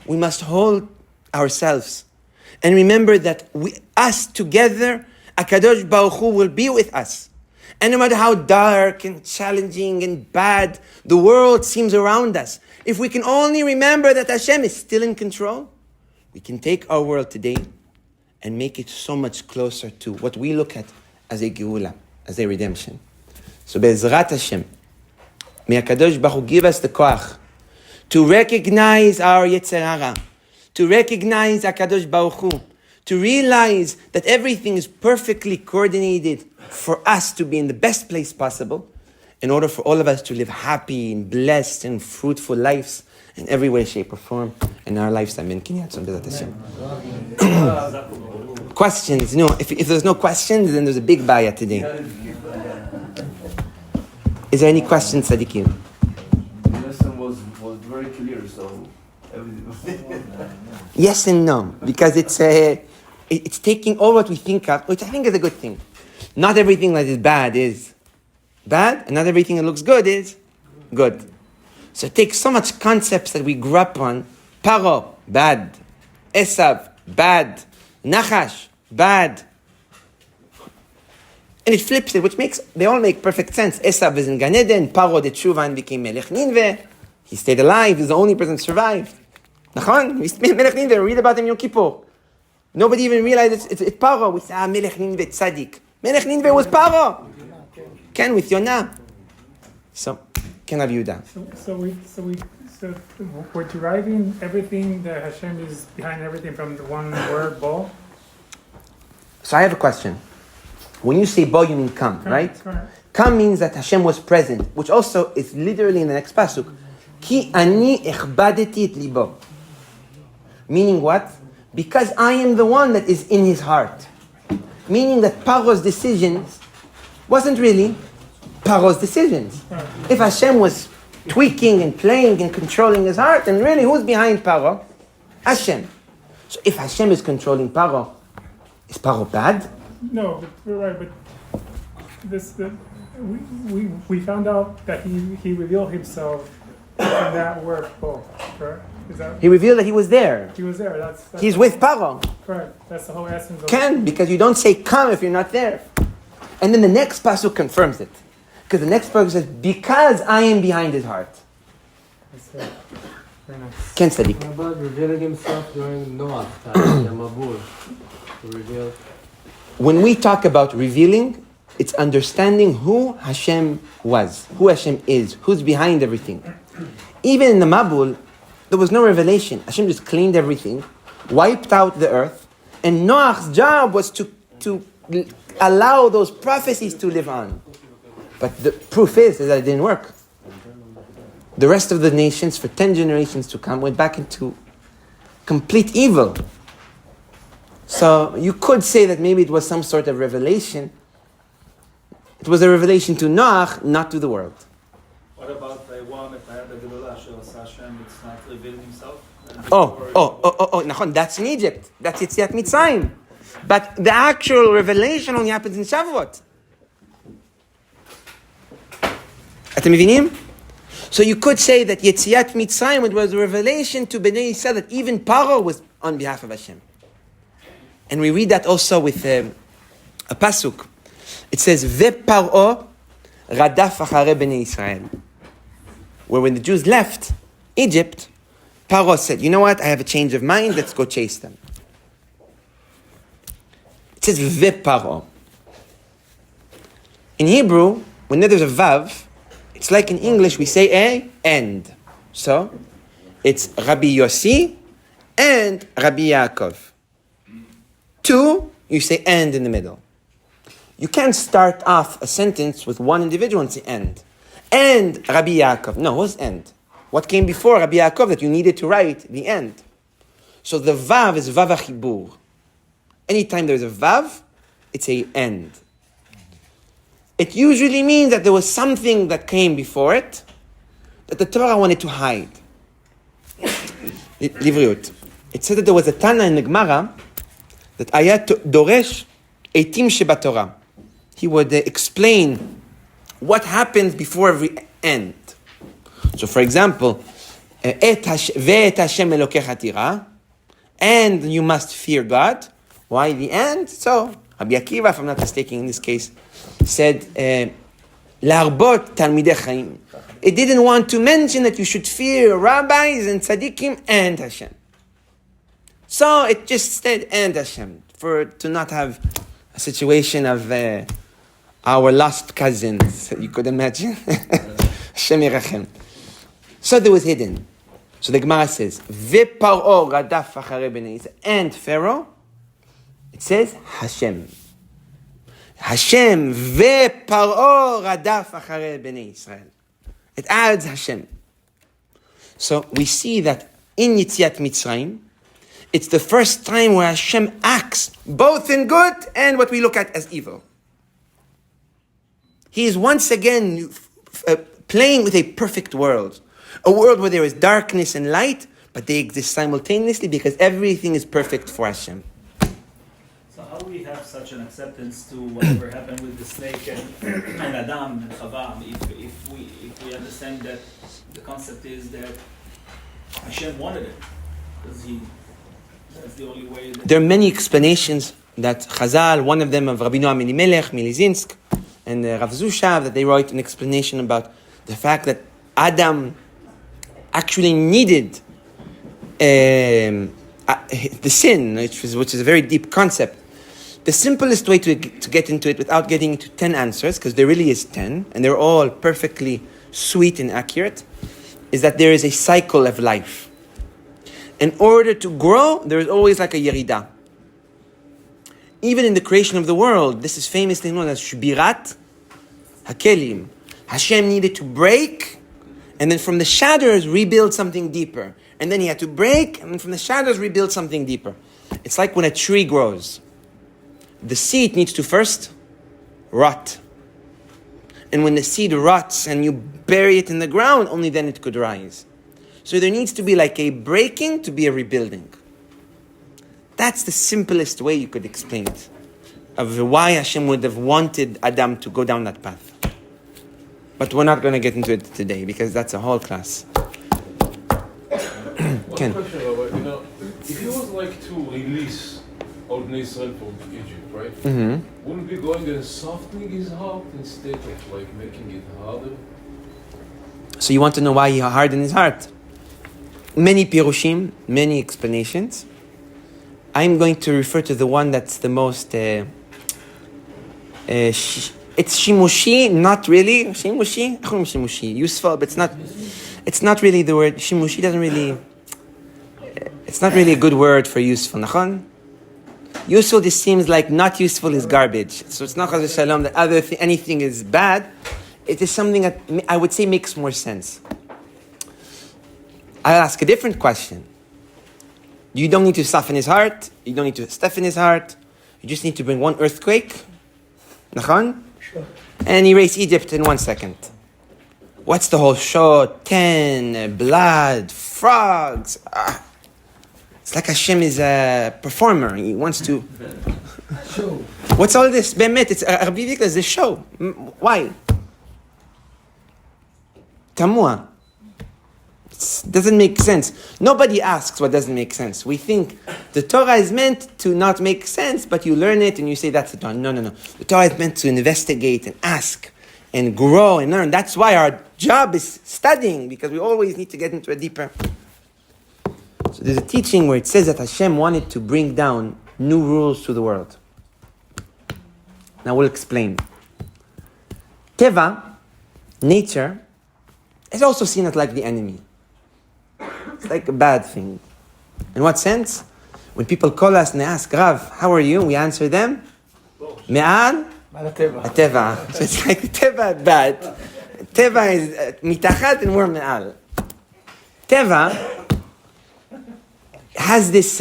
we must hold ourselves and remember that us together, HaKadosh Baruch Hu will be with us. And no matter how dark and challenging and bad the world seems around us, if we can only remember that Hashem is still in control, we can take our world today and make it so much closer to what we look at as a geula, as a redemption. So Be'ezrat Hashem, may HaKadosh Baruch Hu give us the koach to recognize our Yetzer Hara, to recognize HaKadosh Baruch Hu, to realize that everything is perfectly coordinated for us to be in the best place possible, in order for all of us to live happy and blessed and fruitful lives in every way, shape, or form in our lives. Amen. Questions? No, if there's no questions, then there's a big baya today. Is there any questions, Sadiqim? The lesson was very clear, so everything was Yes and no, because it's taking all what we think of, which I think is a good thing. Not everything that is bad is bad, and not everything that looks good is good. So it takes so much concepts that we grew up on. Paro, bad. Esav, bad. Nachash, bad. And it flips it, they all make perfect sense. Esav is in Gan Eden, Paro the Tshuva and became Melech Ninveh. He stayed alive, he's the only person who survived. Nachon? Melech Ninveh, read about him Yom Kippur. Nobody even realized it's Paro. We say, Melech Ninveh Tzadik. Melech Ninveh was Paro. Ken with Yonah. So, Ken Rabbi Yehuda. So we're deriving everything that Hashem is behind everything from the one word, bo. So I have a question. When you say bo, you mean come, right? Correct. Come means that Hashem was present, which also is literally in the next pasuk. Ki ani echbadeti et libo. Meaning what? Because I am the one that is in his heart. Meaning that Paro's decisions wasn't really Paro's decisions. If Hashem was tweaking and playing and controlling his heart, then really who's behind Paro? Hashem. So if Hashem is controlling Paro, is Paro bad? No, but we're right. But we found out that he revealed himself in that word, bo. Correct? Is that? He revealed that he was there. He was there. That's He's with Paro. correct. That's the whole essence of Because you don't say come if you're not there. And then the next pasuk confirms it. Because the next pasuk says, because I am behind his heart. That's it. Very nice. Ken Sadiq. How about revealing himself during Noah's time, the Mabul? To reveal. When we talk about revealing, it's understanding who Hashem was, who Hashem is, who's behind everything. Even in the Mabul, there was no revelation. Hashem just cleaned everything, wiped out the earth, and Noah's job was to allow those prophecies to live on. But the proof is that it didn't work. The rest of the nations, for 10 generations to come, went back into complete evil. So you could say that maybe it was some sort of revelation. It was a revelation to Noah, not to the world. What about Taiwan, the Gedolah, Hashem, it's not revealing himself? Nachon, that's in Egypt. That's Yetziat Mitzrayim. But the actual revelation only happens in Shavuot. אתם מבינים? So you could say that Yetziat Mitzrayim, it was a revelation to Bnei Yisrael that even Paro was on behalf of Hashem. And we read that also with a pasuk. It says, Ve'paro radaf acharei Bnei Yisrael. Where when the Jews left Egypt, Paro said, you know what, I have a change of mind, let's go chase them. It says, Ve'paro. In Hebrew, when there's a vav, it's like in English, we say a and. So, it's Rabbi Yossi and Rabbi Yaakov. Two, you say and in the middle. You can't start off a sentence with one individual and say and. And Rabbi Yaakov. No, what's end? What came before Rabbi Yaakov that you needed to write the end? So the vav is vav achibur. Anytime there's a vav, it's a end. It usually means that there was something that came before it that the Torah wanted to hide. Livriut. It said that there was a Tana in the Gemara that ayat doresh eitim shebatorah. He would explain what happens before every end. So, for example, ve'et Hashem elokecha tira, and you must fear God. Why the end? So, Rabbi Akiva, if I'm not mistaken in this case, said, La'arbot talmidei chaim. It didn't want to mention that you should fear rabbis and tzaddikim and Hashem. So it just said and Hashem, to not have a situation of our lost cousins, you could imagine. Hashem yirachem. So there was hidden. So the Gemara says, Ve'paro radaf acharei bnei Yisrael, and Pharaoh, it says Hashem. Hashem ve'paro radaf acharei bnei Israel. It adds Hashem. So we see that in Yetziat Mitzrayim, it's the first time where Hashem acts both in good and what we look at as evil. He is once again playing with a perfect world. A world where there is darkness and light, but they exist simultaneously because everything is perfect for Hashem. So how we have such an acceptance to whatever happened with the snake and Adam and Chava, if we understand that the concept is that Hashem wanted it, because that's the only way that... There are many explanations that Chazal, one of them of Rabbi Noam Elimelech, Milizinsk, and Rav Zushav, that they write an explanation about the fact that Adam actually needed the sin, which is a very deep concept. The simplest way to get into it without getting into 10 answers, because there really is 10, and they're all perfectly sweet and accurate, is that there is a cycle of life. In order to grow, there is always like a yerida. Even in the creation of the world, this is famously known as Shbirat HaKelim. Hashem needed to break, and then from the shatters rebuild something deeper. And then he had to break, and then from the shatters rebuild something deeper. It's like when a tree grows. The seed needs to first rot. And when the seed rots and you bury it in the ground, only then it could rise. So there needs to be like a breaking to be a rebuilding. That's the simplest way you could explain it, of why Hashem would have wanted Adam to go down that path. But we're not going to get into it today, because that's a whole class. One question, Rabbi, if he was like to release Old Israel from Egypt, right? Mm-hmm. Wouldn't be going and softening his heart instead of like making it harder? So you want to know why he hardened his heart? Many pirushim, many explanations. I'm going to refer to the one that's the most... it's shimushi, not really. Shimushi, useful, but it's not really the word. Shimushi doesn't really... It's not really a good word for useful. Nachon? Useful just seems like not useful is garbage. So it's not chas v'shalom that anything is bad. It is something that I would say makes more sense. I'll ask a different question. You don't need to soften his heart. You don't need to stiffen his heart. You just need to bring one earthquake. Nachon? Sure. And erase Egypt in 1 second. What's the whole show? 10, blood, frogs. It's like Hashem is a performer. He wants to... Show. What's all this? Bemet, it's a show. Why? Tamua. It doesn't make sense. Nobody asks what doesn't make sense. We think the Torah is meant to not make sense, but you learn it and you say that's the Torah. No. The Torah is meant to investigate and ask and grow and learn. That's why our job is studying, because we always need to get into a deeper... So there's a teaching where it says that Hashem wanted to bring down new rules to the world. Now we'll explain. Teva, nature, is also seen as like the enemy. It's like a bad thing. In what sense? When people call us and they ask, Rav, how are you? We answer them, Me'al Teva. So it's like Teva bad. Teva is mitachat and we're Me'al. Teva has this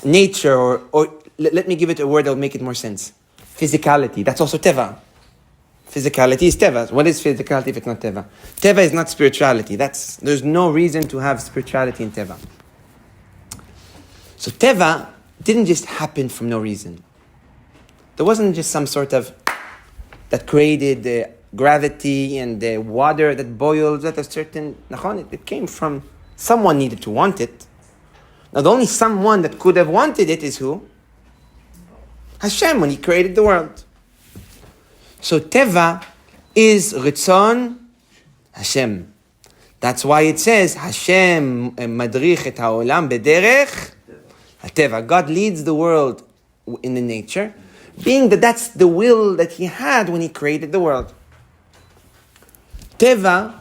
nature, or let me give it a word that will make it more sense. Physicality. That's also Teva. Physicality is Teva. What is physicality if it's not Teva? Teva is not spirituality. There's no reason to have spirituality in Teva. So Teva didn't just happen from no reason. There wasn't just some sort of that created the gravity and the water that boils at a certain... It came from someone needed to want it. Now, the only someone that could have wanted it is who? Hashem, when he created the world. So, Teva is Ritzon Hashem. That's why it says, Hashem madrich et ha'olam bederech HaTeva. God leads the world in the nature, being that that's the will that he had when he created the world. Teva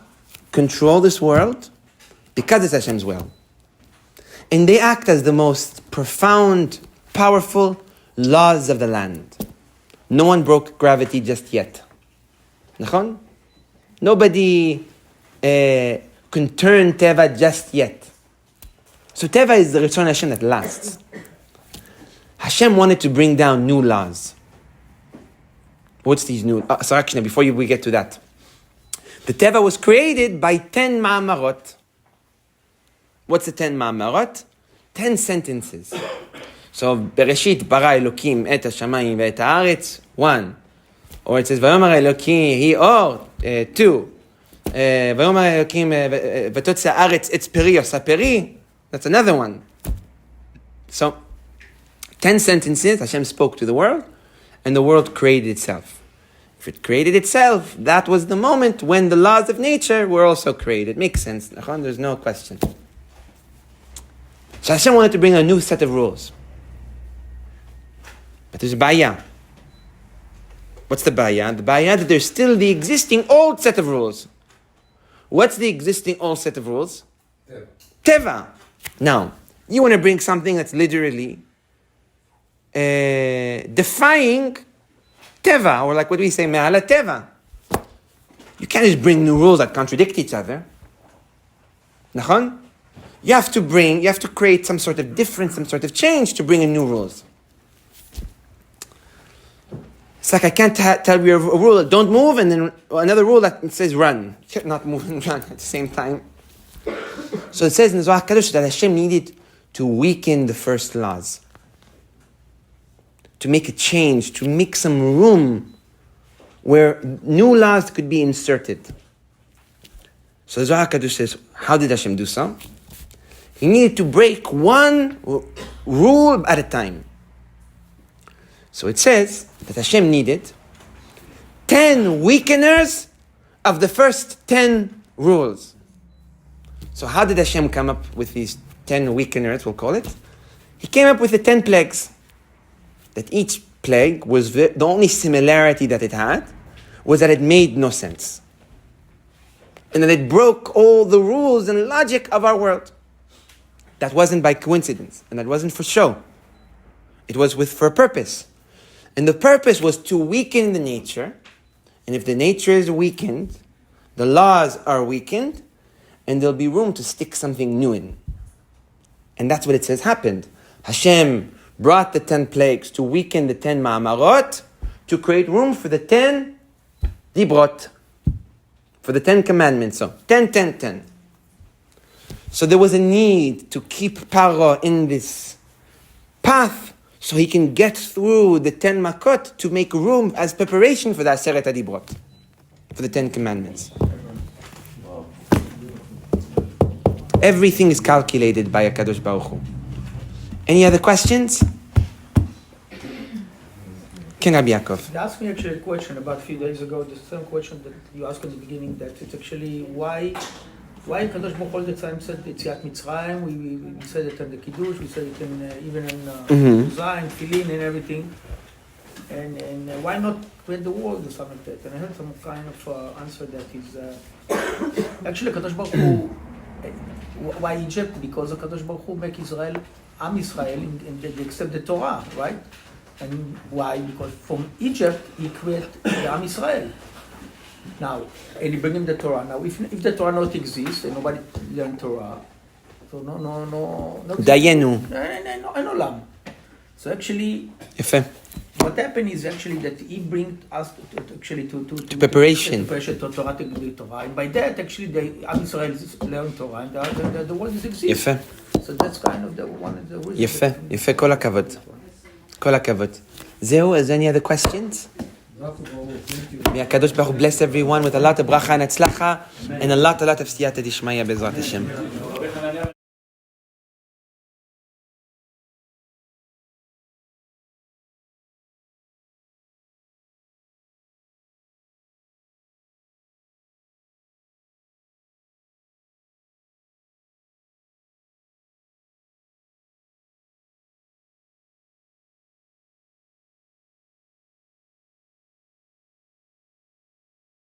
control this world because it's Hashem's will. And they act as the most profound, powerful laws of the land. No one broke gravity just yet. נכון? Nobody can turn Teva just yet. So Teva is the Ritzon Hashem that lasts. Hashem wanted to bring down new laws. What's these new... so actually, before we get to that. The Teva was created by 10 ma'amarot. What's the 10 ma'amarot? 10 sentences. So, Bereshit bara Elokim et hashamayim ve'et haaretz, 1. Or it says, Vayomer Elokim hi or, 2. Vayomer Elokim v'totze haaretz etz peri osa peri, that's another one. So, 10 sentences, Hashem spoke to the world, and the world created itself. If it created itself, that was the moment when the laws of nature were also created. Makes sense. There's no question. So Hashem wanted to bring a new set of rules. But there's a baya. What's the baya? The baya that there's still the existing old set of rules. What's the existing old set of rules? Teva. Now, you want to bring something that's literally defying Teva, or like what we say, Me'ala Teva. You can't just bring new rules that contradict each other. Nachon? You have to create some sort of difference, some sort of change to bring in new rules. It's like I can't tell you a rule that don't move, and then another rule that says run. You can't not move and run at the same time. So it says in the Zohar Kadosh that Hashem needed to weaken the first laws. To make a change, to make some room where new laws could be inserted. So the Zohar Kadosh says, how did Hashem do so? He needed to break one rule at a time. So it says that Hashem needed 10 weakeners of the first 10 rules. So how did Hashem come up with these 10 weakeners, we'll call it? He came up with the 10 plagues. That each plague was the only similarity that it had was that it made no sense. And that it broke all the rules and logic of our world. That wasn't by coincidence, and that wasn't for show. It was for a purpose. And the purpose was to weaken the nature. And if the nature is weakened, the laws are weakened, and there'll be room to stick something new in. And that's what it says happened. Hashem brought the 10 plagues to weaken the 10 ma'amarot, to create room for the 10 dibrot, for the 10 commandments. So 10, 10, 10. So there was a need to keep Paro in this path so he can get through the 10 makot to make room as preparation for the Aseret HaDibrot, for the 10 commandments. Everything is calculated by HaKadosh Baruch Hu. Any other questions? Ken Rabbi Yaakov. You asked me actually a question about a few days ago, the same question that you asked at the beginning, that it's actually why Kadosh Baruch Hu all the time said Yetziat Mitzrayim, we said it in the Kiddush, we said it even in Zayin, Tefillin and everything, and why not create the world or something like that? And I heard some kind of answer that is, actually Kadosh Baruch Hu, why Egypt? Because Kadosh Baruch Hu make Israel Am Israel, and they accept the Torah, right? And why? Because from Egypt, he created the Am Israel. Now, and he bring him the Torah. Now, if the Torah not exists, and nobody learn Torah, so no. Dayenu. No lam. So actually, what happened is actually that he bring us to preparation. To Torah, to the Torah, and by that actually the Am Israel learn Torah, and the world is exists. So that's kind of the one of the reasons. יפה, כל הכבוד. כל הכבוד. זהו, is there any other questions? May HaKadosh Baruch Hu bless everyone with a lot of bracha and הצלחה, and a lot of siyata dishmaya bezrat Hashem.